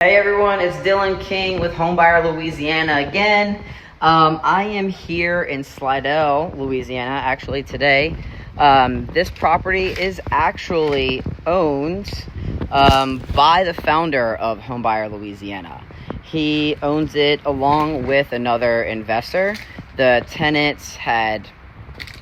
Hey everyone, it's Dillon King with Home Buyer Louisiana again. I am here in Slidell, Louisiana, actually today. This property is actually owned by the founder of Home Buyer Louisiana. He owns it along with another investor. The tenants had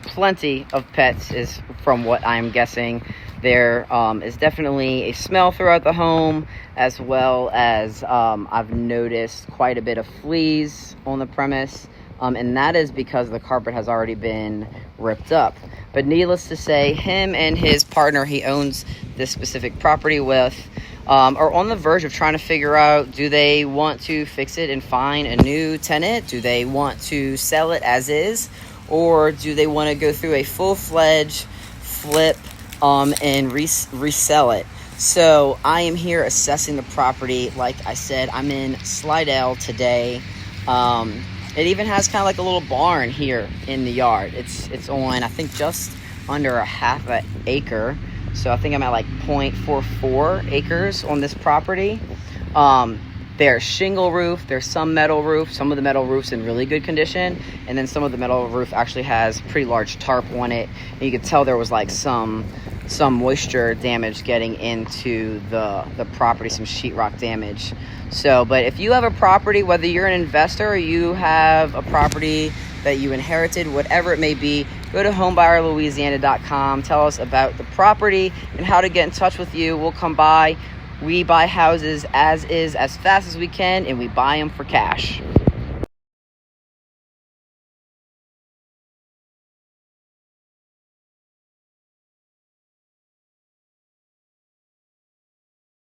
plenty of pets, is from what I'm guessing. There is definitely a smell throughout the home, as well as I've noticed quite a bit of fleas on the premise, and that is because the carpet has already been ripped up. But needless to say, him and his partner he owns this specific property with are on the verge of trying to figure out, do they want to fix it and find a new tenant? Do they want to sell it as is? Or do they want to go through a full-fledged flip and resell it? So I am here assessing the property. Like I said, I'm in Slidell today. It even has kind of like a little barn here in the yard. It's on, I think, just under a half an acre. So I think I'm at like 0.44 acres on this property. There's shingle roof, there's some metal roof. Some of the metal roof's in really good condition, and then some of the metal roof actually has pretty large tarp on it. And you could tell there was like some moisture damage getting into the property, some sheetrock damage. So, but if you have a property, whether you're an investor or you have a property that you inherited, whatever it may be, go to homebuyerlouisiana.com, tell us about the property and how to get in touch with you. We'll come by. We buy houses as is, as fast as we can, and we buy them for cash.